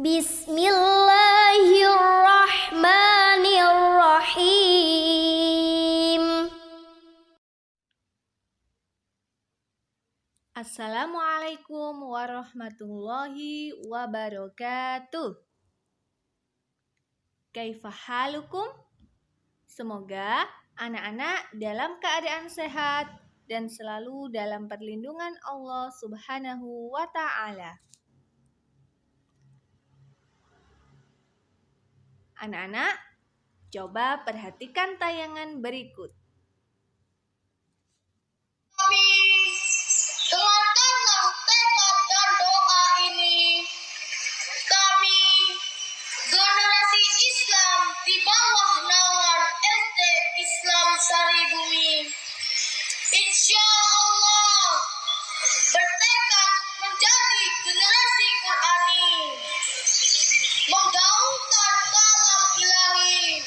Bismillahirrahmanirrahim. Assalamualaikum warahmatullahi wabarakatuh. Kaifa halukum? Semoga anak-anak dalam keadaan sehat dan selalu dalam perlindungan Allah Subhanahu wa Ta'ala. Anak-anak, coba perhatikan tayangan berikut. Dengarkanlah tekad dan doa ini. Kami, generasi Islam di bawah naungan SD Islam Saribumi, insya Allah bertekad menjadi generasi Qurani, menggaungkan kalam ilahi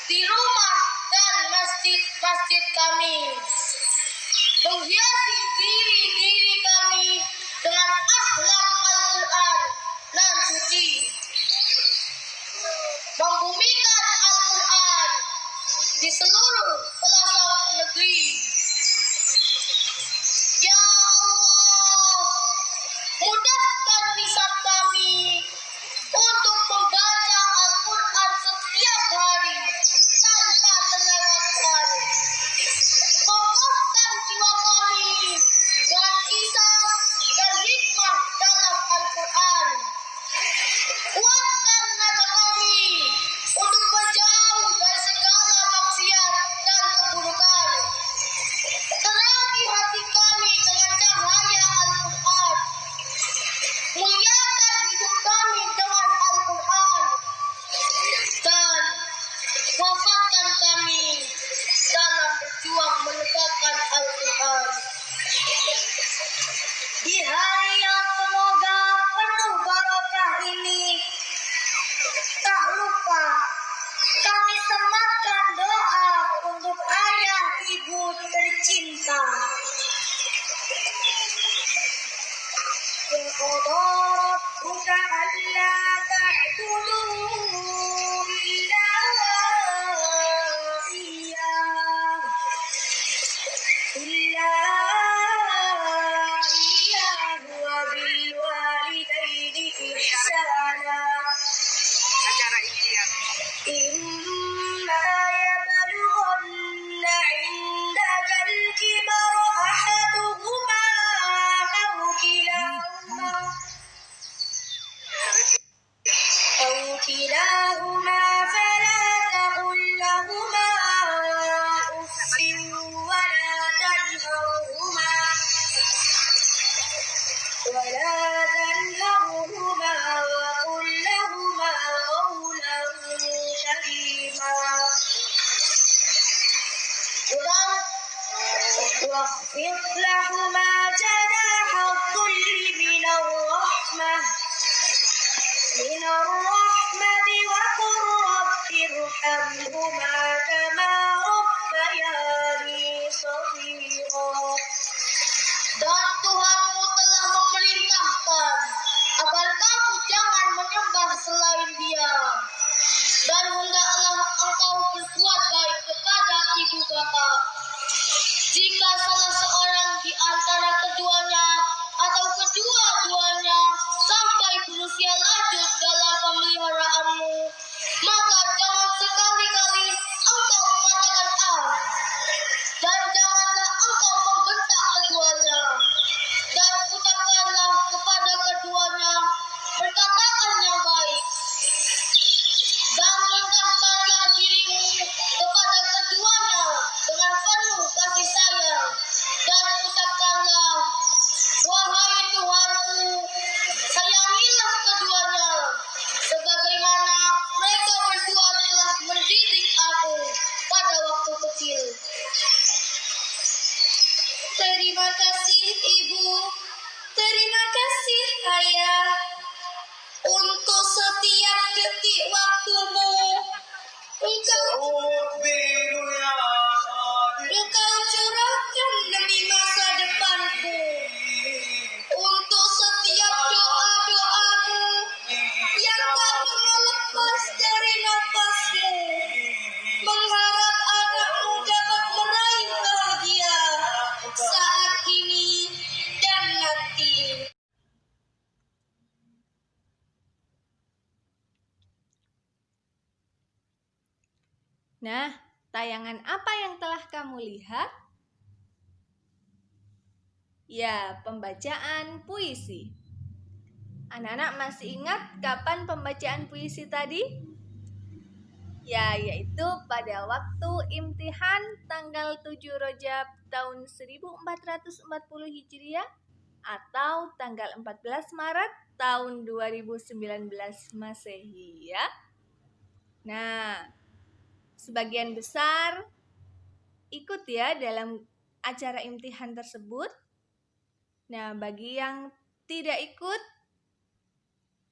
di rumah dan masjid-masjid kami, menghiasi diri kami dengan akhlak Al-Quran dan suci, membumikan Al-Quran di seluruh pelosok negeri. Ya Allah, mudahkan lisan kami untuk membaca Al-Quran setiap hari tanpa terlewatkan. Kokohkan jiwa kami dengan kisah dan hikmah dalam Al-Quran. Kuatkan nada kami untuk menjauh dari segala maksiat dan keburukan. Terangi hati kami dengan cahaya Al-Quran. Muliakan hidup kami dengan Al-Quran. Dan wafatkan kami dalam berjuang menegakkan Al-Quran. Di hari yang semoga penuh barokah ini, tak lupa kami sematkan doa untuk ayah ibu tercinta. وَقَضَى رَبُّكَ أَلَّا تَعْبُدُوا إِلَّا إِيَّاهُ وَبِالْوَالِدَيْنِ إِحْسَانًا إِمَّا يَبْلُغَنَّ عِندَكَ الْكِبَرَ أَحَدُهُمَا أَوْ كِلَاهُمَا فَلَا تَقُل لَّهُمَا أُفٍّ وَلَا تنهرهما وقل لهما قولا كريما واخفض لهما جناح الذل من الرحمة وقل رب ارحمهما كما ربياني صغيرا. Dan Tuhanmu telah memerintahkan agar kamu jangan menyembah selain Dia, dan hendaklah engkau berbuat baik kepada ibu bapa. Jika salah seorang di antara keduanya atau kedua-duanya sampai berusia lanjut dalam pemeliharaanmu, maka jangan sekali-kali engkau mengatakan dan janganlah engkau membentak keduanya, dan ucapkanlah kepada keduanya perkataan yang baik, dan rendahkanlah dirimu kepada keduanya dengan penuh kasih sayang, dan ucapkanlah Nah, tayangan apa yang telah kamu lihat? Ya, pembacaan puisi. Anak-anak masih ingat kapan pembacaan puisi tadi? Ya, yaitu pada waktu imtihan tanggal 7 Rajab tahun 1440 Hijriah atau tanggal 14 Maret tahun 2019 Masehi ya. Nah, sebagian besar ikut ya dalam acara imtihan tersebut. Nah, bagi yang tidak ikut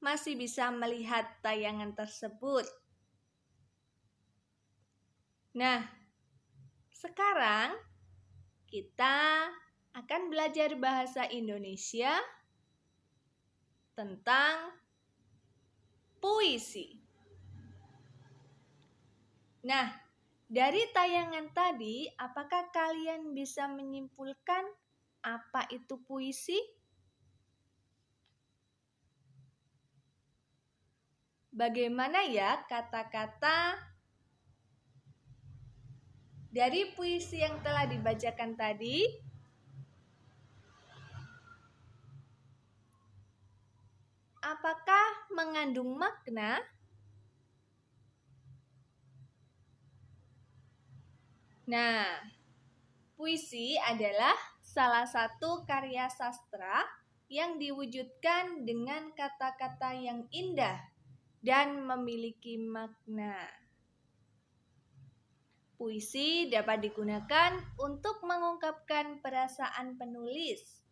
masih bisa melihat tayangan tersebut. Nah, sekarang kita akan belajar bahasa Indonesia tentang puisi. Nah, dari tayangan tadi, apakah kalian bisa menyimpulkan apa itu puisi? Bagaimana ya kata-kata dari puisi yang telah dibacakan tadi? Apakah mengandung makna? Nah, puisi adalah salah satu karya sastra yang diwujudkan dengan kata-kata yang indah dan memiliki makna. Puisi dapat digunakan untuk mengungkapkan perasaan penulis.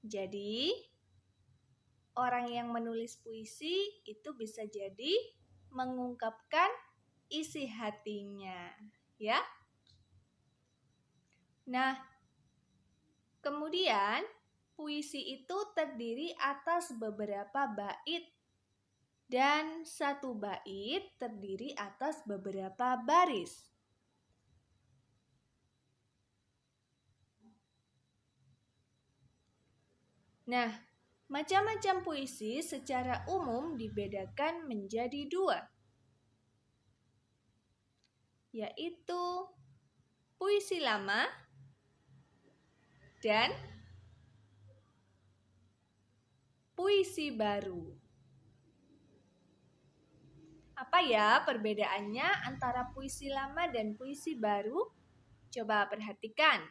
Jadi, orang yang menulis puisi itu bisa jadi mengungkapkan isi hatinya, ya. Nah, kemudian puisi itu terdiri atas beberapa bait dan satu bait terdiri atas beberapa baris. Nah, macam-macam puisi secara umum dibedakan menjadi dua, yaitu puisi lama dan puisi baru. Apa ya perbedaannya antara puisi lama dan puisi baru? Coba perhatikan.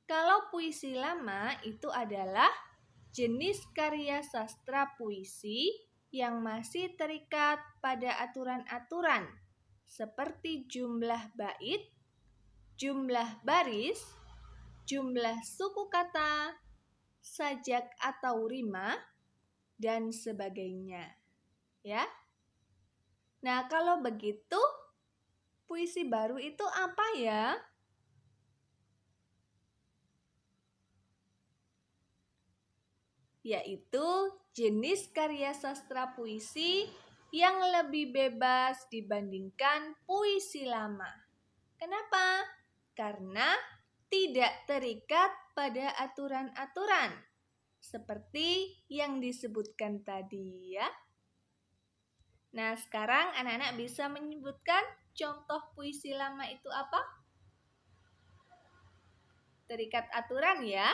Kalau puisi lama itu adalah jenis karya sastra puisi yang masih terikat pada aturan-aturan seperti jumlah bait, jumlah baris, jumlah suku kata, sajak atau rima, dan sebagainya. Ya. Nah, kalau begitu, puisi baru itu apa ya? Yaitu jenis karya sastra puisi yang lebih bebas dibandingkan puisi lama. Kenapa? Karena tidak terikat pada aturan-aturan seperti yang disebutkan tadi ya. Nah, sekarang anak-anak bisa menyebutkan contoh puisi lama itu apa? Terikat aturan ya.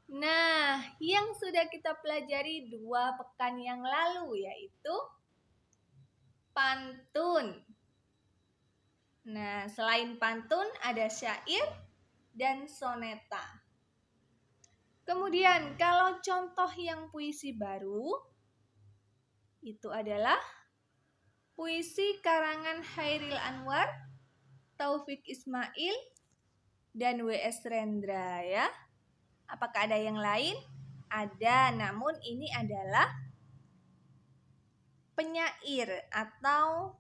Nah, yang sudah kita pelajari 2 pekan yang lalu yaitu pantun. Nah, selain pantun ada syair dan soneta. Kemudian kalau contoh yang puisi baru itu adalah puisi karangan Chairil Anwar, Taufik Ismail, dan W.S. Rendra ya. Apakah ada yang lain? Ada, namun ini adalah penyair atau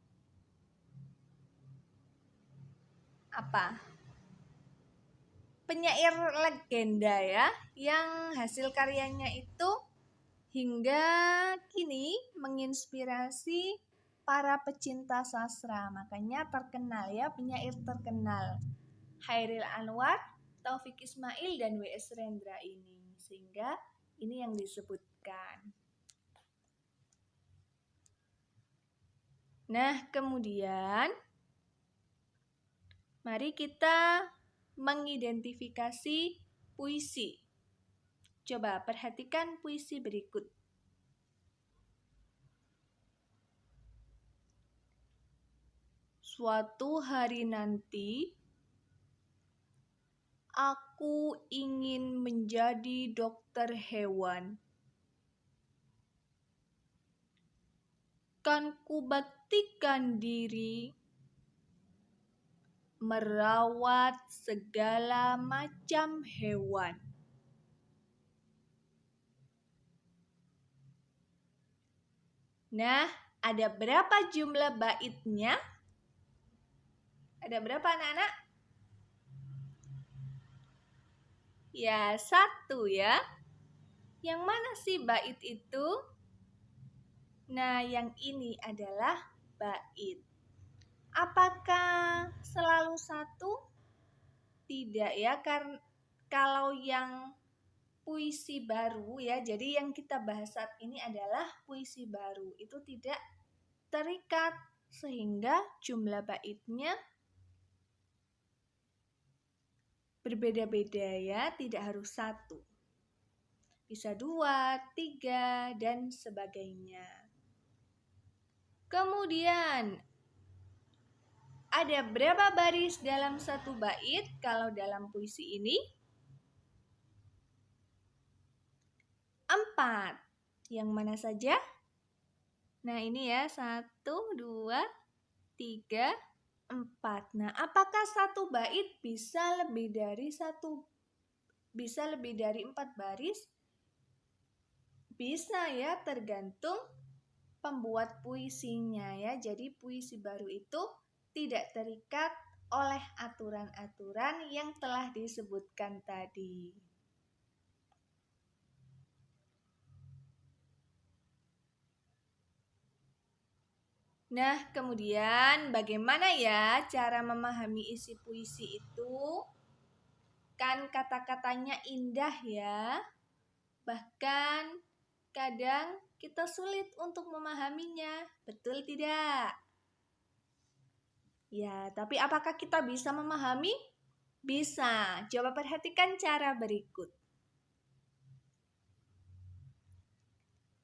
apa? Penyair legenda ya, yang hasil karyanya itu hingga kini menginspirasi para pecinta sastra. Makanya terkenal ya, penyair terkenal. Chairil Anwar, Taufik Ismail, dan W.S. Rendra ini. Sehingga ini yang disebutkan. Nah, kemudian mari kita mengidentifikasi puisi. Coba perhatikan puisi berikut. Suatu hari nanti, aku ingin menjadi dokter hewan. Kan kubaktikan diri merawat segala macam hewan. Nah, ada berapa jumlah baitnya? Ada berapa anak-anak? Ya, 1 ya. Yang mana sih bait itu? Nah, yang ini adalah bait. Apakah selalu 1? Tidak ya, karena kalau yang puisi baru ya, jadi yang kita bahas saat ini adalah puisi baru. Itu tidak terikat sehingga jumlah baitnya berbeda-beda ya, tidak harus 1. Bisa 2, 3, dan sebagainya. Kemudian, ada berapa baris dalam satu bait kalau dalam puisi ini? 4. Yang mana saja? Nah, ini ya, 1, 2, 3, 4. Nah, apakah satu bait bisa lebih dari 4 baris? Bisa ya, tergantung pembuat puisinya ya. Jadi puisi baru itu tidak terikat oleh aturan-aturan yang telah disebutkan tadi. Nah, kemudian bagaimana ya cara memahami isi puisi itu? Kan kata-katanya indah ya. Bahkan kadang kita sulit untuk memahaminya. Betul tidak? Ya, tapi apakah kita bisa memahami? Bisa. Coba perhatikan cara berikut.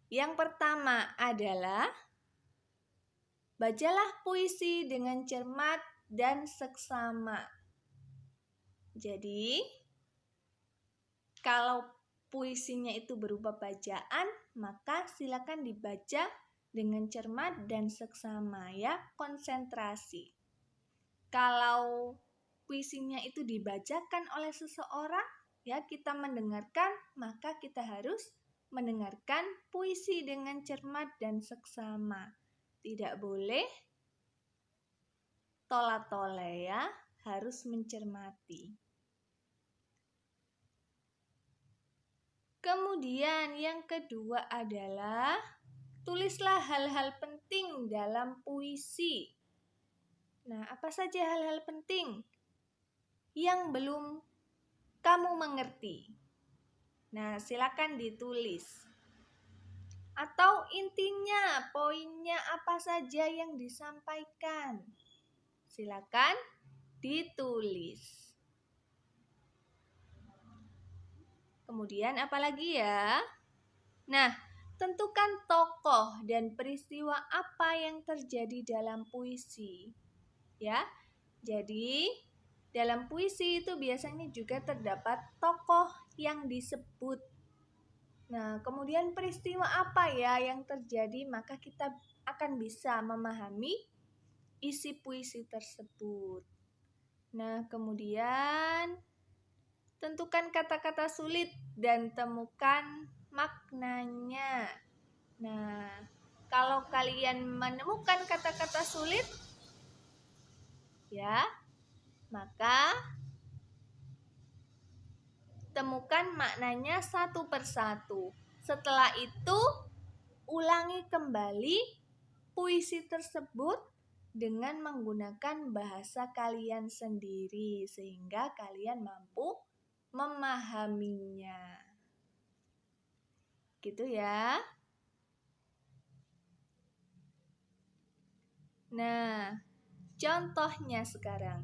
Yang pertama adalah bacalah puisi dengan cermat dan seksama. Jadi, kalau puisinya itu berupa bacaan, maka silakan dibaca dengan cermat dan seksama ya, konsentrasi. Kalau puisinya itu dibacakan oleh seseorang, ya kita mendengarkan, maka kita harus mendengarkan puisi dengan cermat dan seksama. Tidak boleh tola-tole ya, harus mencermati. Kemudian yang kedua adalah tulislah hal-hal penting dalam puisi. Nah, apa saja hal-hal penting yang belum kamu mengerti? Nah, silakan ditulis. Atau intinya, poinnya apa saja yang disampaikan? Silakan ditulis. Kemudian apalagi ya? Nah, tentukan tokoh dan peristiwa apa yang terjadi dalam puisi. Ya. Jadi, dalam puisi itu biasanya juga terdapat tokoh yang disebut. Nah, kemudian peristiwa apa ya yang terjadi, maka kita akan bisa memahami isi puisi tersebut. Nah, kemudian tentukan kata-kata sulit dan temukan maknanya. Nah, kalau kalian menemukan kata-kata sulit, ya, maka temukan maknanya satu persatu. Setelah itu, ulangi kembali puisi tersebut dengan menggunakan bahasa kalian sendiri, sehingga kalian mampu memahaminya. Gitu ya. Nah, contohnya sekarang.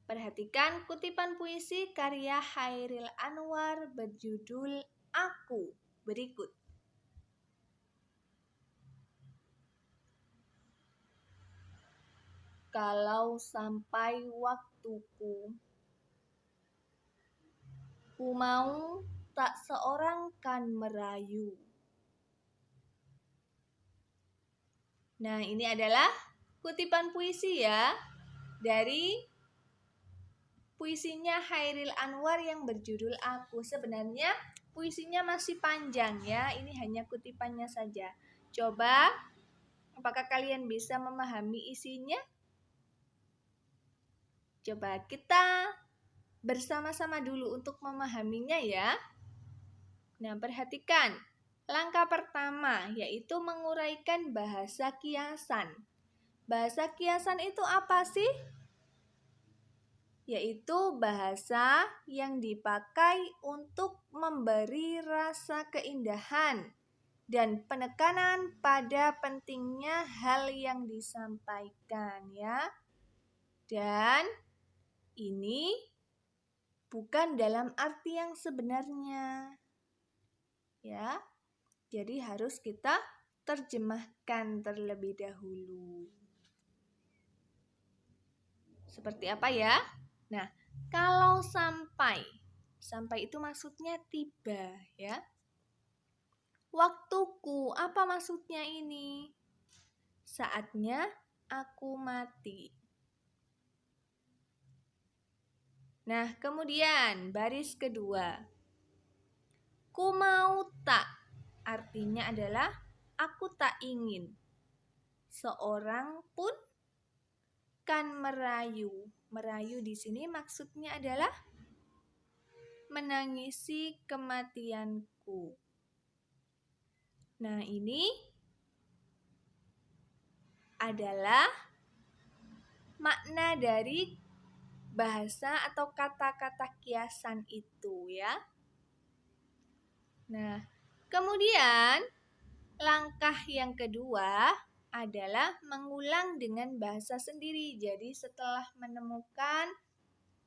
Perhatikan kutipan puisi karya Chairil Anwar berjudul Aku berikut. Kalau sampai waktuku, ku mau tak seorang kan merayu. Nah, ini adalah kutipan puisi ya, dari puisinya Chairil Anwar yang berjudul Aku. Sebenarnya puisinya masih panjang ya, ini hanya kutipannya saja. Coba, apakah kalian bisa memahami isinya? Coba kita bersama-sama dulu untuk memahaminya ya. Nah, perhatikan. Langkah pertama yaitu menguraikan bahasa kiasan. Bahasa kiasan itu apa sih? Yaitu bahasa yang dipakai untuk memberi rasa keindahan dan penekanan pada pentingnya hal yang disampaikan ya. Dan ini bukan dalam arti yang sebenarnya. Ya. Jadi harus kita terjemahkan terlebih dahulu. Seperti apa ya? Nah, kalau sampai itu maksudnya tiba ya. Waktuku, apa maksudnya ini? Saatnya aku mati. Nah, kemudian baris kedua. Ku mau tak, artinya adalah aku tak ingin. Seorang pun kan merayu. Merayu di sini maksudnya adalah menangisi kematianku. Nah, ini adalah makna dari bahasa atau kata-kata kiasan itu ya. Nah, kemudian langkah yang kedua adalah mengulang dengan bahasa sendiri. Jadi setelah menemukan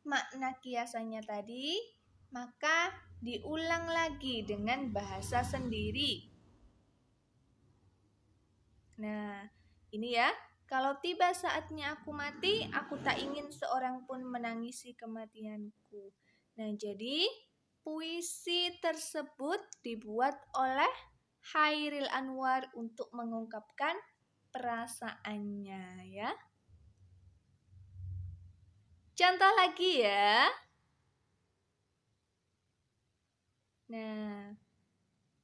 makna kiasannya tadi, maka diulang lagi dengan bahasa sendiri. Nah, ini ya. Kalau tiba saatnya aku mati, aku tak ingin seorang pun menangisi kematianku. Nah, jadi puisi tersebut dibuat oleh Chairil Anwar untuk mengungkapkan perasaannya ya. Contoh lagi ya. Nah,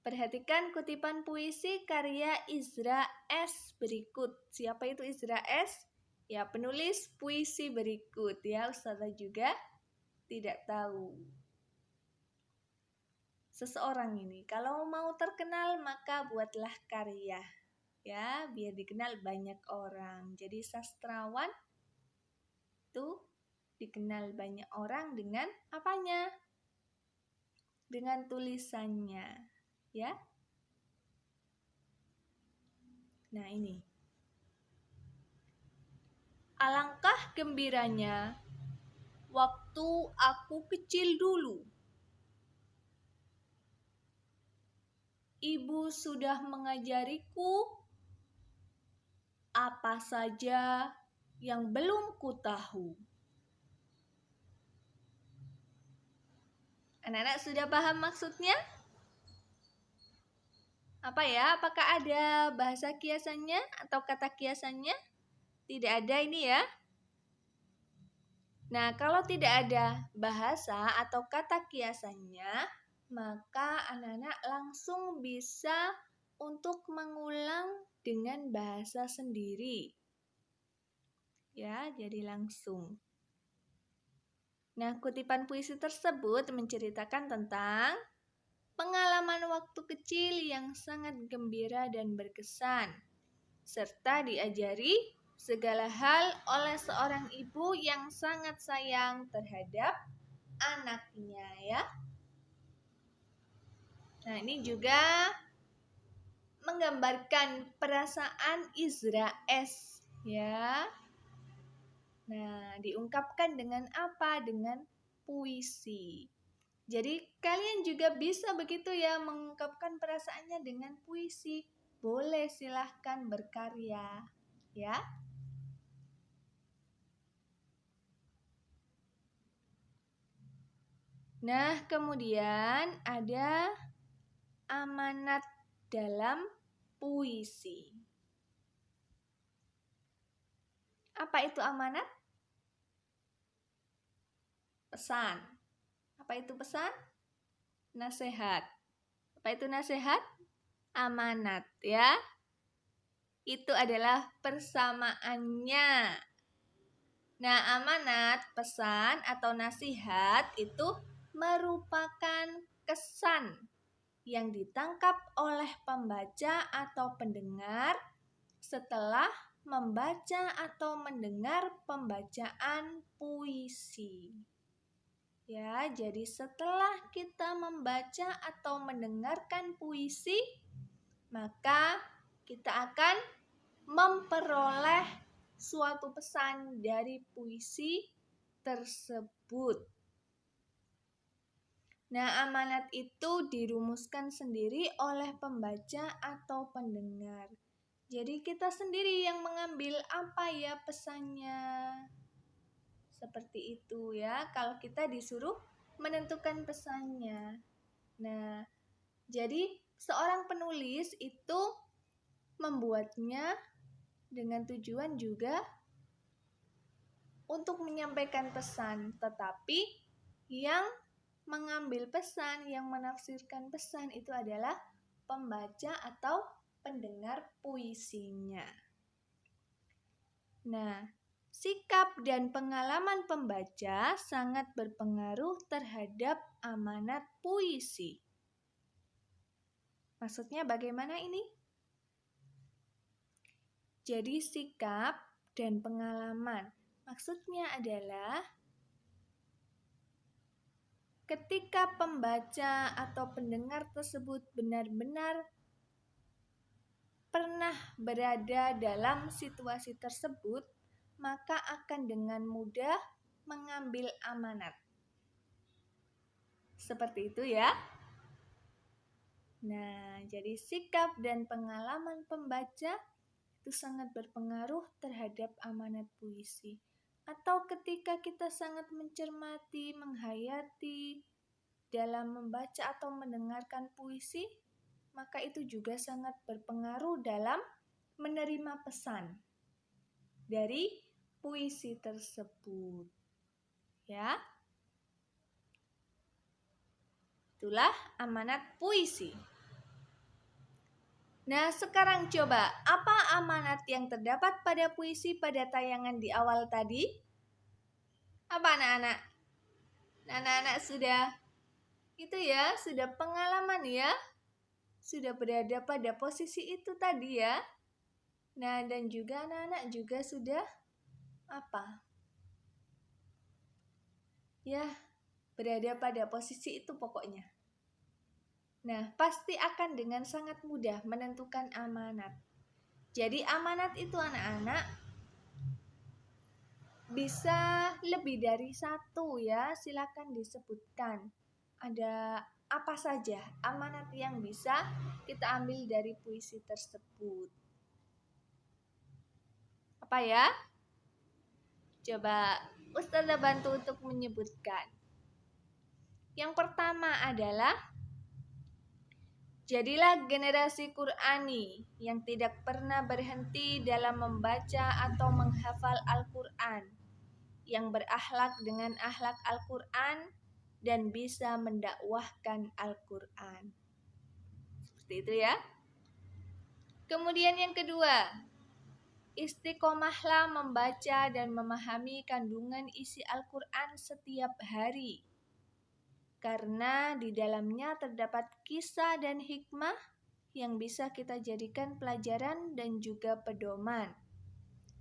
perhatikan kutipan puisi karya Izra S berikut. Siapa itu Izra S? Ya, penulis puisi berikut ya. Ustazah juga tidak tahu. Seseorang ini, kalau mau terkenal maka buatlah karya. Ya, biar dikenal banyak orang. Jadi sastrawan itu dikenal banyak orang dengan apanya? Dengan tulisannya, ya. Nah, ini. Alangkah gembiranya waktu aku kecil dulu. Ibu sudah mengajariku apa saja yang belum ku tahu. Anak-anak sudah paham maksudnya? Apa ya? Apakah ada bahasa kiasannya atau kata kiasannya? Tidak ada ini ya. Nah, kalau tidak ada bahasa atau kata kiasannya, maka anak-anak langsung bisa untuk mengulang dengan bahasa sendiri. Ya, jadi langsung. Nah, kutipan puisi tersebut menceritakan tentang pengalaman waktu kecil yang sangat gembira dan berkesan, serta diajari segala hal oleh seorang ibu yang sangat sayang terhadap anaknya ya. Nah, ini juga menggambarkan perasaan Izra S, ya. Nah, diungkapkan dengan apa? Dengan puisi. Jadi kalian juga bisa begitu ya, mengungkapkan perasaannya dengan puisi. Boleh, silahkan berkarya, ya. Nah, kemudian ada amanat dalam puisi. Apa itu amanat? Pesan. Apa itu pesan? Nasihat. Apa itu nasihat? Amanat, ya. Itu adalah persamaannya. Nah, amanat, pesan, atau nasihat itu merupakan kesan yang ditangkap oleh pembaca atau pendengar setelah membaca atau mendengar pembacaan puisi. Ya, jadi setelah kita membaca atau mendengarkan puisi, maka kita akan memperoleh suatu pesan dari puisi tersebut. Nah, amanat itu dirumuskan sendiri oleh pembaca atau pendengar. Jadi kita sendiri yang mengambil apa ya pesannya. Seperti itu ya, kalau kita disuruh menentukan pesannya. Nah, jadi seorang penulis itu membuatnya dengan tujuan juga untuk menyampaikan pesan, tetapi yang mengambil pesan, yang menafsirkan pesan itu adalah pembaca atau pendengar puisinya. Nah, sikap dan pengalaman pembaca sangat berpengaruh terhadap amanat puisi. Maksudnya bagaimana ini? Jadi sikap dan pengalaman. Maksudnya adalah ketika pembaca atau pendengar tersebut benar-benar pernah berada dalam situasi tersebut, maka akan dengan mudah mengambil amanat. Seperti itu ya. Nah, jadi sikap dan pengalaman pembaca itu sangat berpengaruh terhadap amanat puisi. Atau ketika kita sangat mencermati, menghayati dalam membaca atau mendengarkan puisi, maka itu juga sangat berpengaruh dalam menerima pesan dari puisi tersebut. Ya. Itulah amanat puisi. Nah, sekarang coba, apa amanat yang terdapat pada puisi pada tayangan di awal tadi? Apa anak-anak? Anak-anak sudah sudah pengalaman ya? Sudah berada pada posisi itu tadi ya? Nah, dan juga anak-anak juga sudah apa? Ya, berada pada posisi itu pokoknya. Nah, pasti akan dengan sangat mudah menentukan amanat. Jadi amanat itu anak-anak bisa lebih dari satu ya, silakan disebutkan. Ada apa saja amanat yang bisa kita ambil dari puisi tersebut. Apa ya? Coba Ustazah bantu untuk menyebutkan. Yang pertama adalah jadilah generasi Qur'ani yang tidak pernah berhenti dalam membaca atau menghafal Al-Quran, yang berakhlak dengan akhlak Al-Quran dan bisa mendakwahkan Al-Quran. Seperti itu ya. Kemudian yang kedua, istiqomahlah membaca dan memahami kandungan isi Al-Quran setiap hari. Karena di dalamnya terdapat kisah dan hikmah yang bisa kita jadikan pelajaran dan juga pedoman.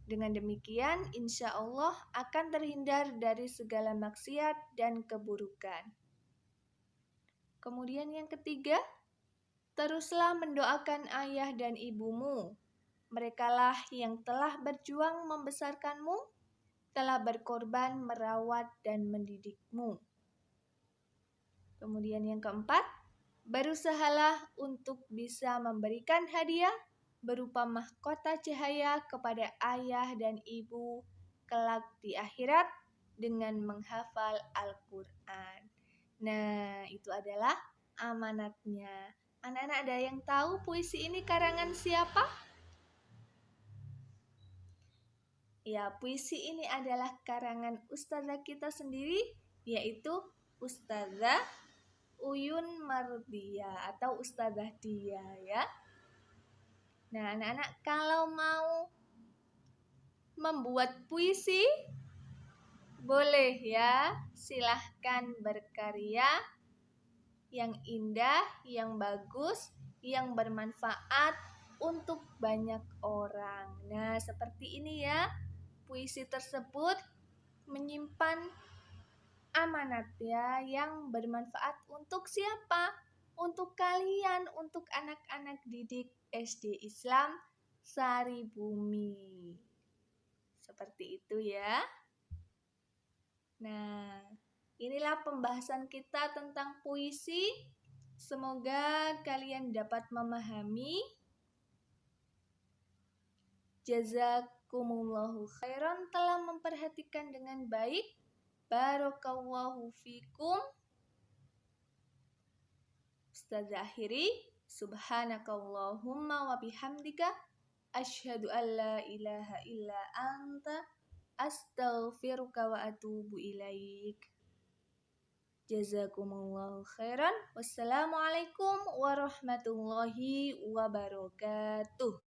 Dengan demikian, insya Allah akan terhindar dari segala maksiat dan keburukan. Kemudian yang ketiga, Teruslah mendoakan ayah dan ibumu. Merekalah yang telah berjuang membesarkanmu, telah berkorban merawat dan mendidikmu. Kemudian yang keempat, berusahalah untuk bisa memberikan hadiah berupa mahkota cahaya kepada ayah dan ibu kelak di akhirat dengan menghafal Al-Quran. Nah, itu adalah amanatnya. Anak-anak ada yang tahu puisi ini karangan siapa? Ya, puisi ini adalah karangan ustazah kita sendiri, yaitu Ustazah Uyun Mardia atau Ustazah Dia ya. Nah, anak-anak kalau mau membuat puisi, boleh ya, silahkan berkarya yang indah, yang bagus, yang bermanfaat untuk banyak orang. Nah, seperti ini ya, puisi tersebut menyimpan amanat ya, yang bermanfaat untuk siapa? Untuk kalian, untuk anak-anak didik SD Islam Sari Bumi. Seperti itu ya. Nah, inilah pembahasan kita tentang puisi. Semoga kalian dapat memahami. Jazakumullahu khairan telah memperhatikan dengan baik. Barakallahu fikum. Ustazah akhiri, subhanakallahumma wa bihamdika asyhadu an la ilaha illa anta astaghfiruka wa atubu ilaik. Jazakumullahu khairan. Wassalamualaikum warahmatullahi wabarakatuh.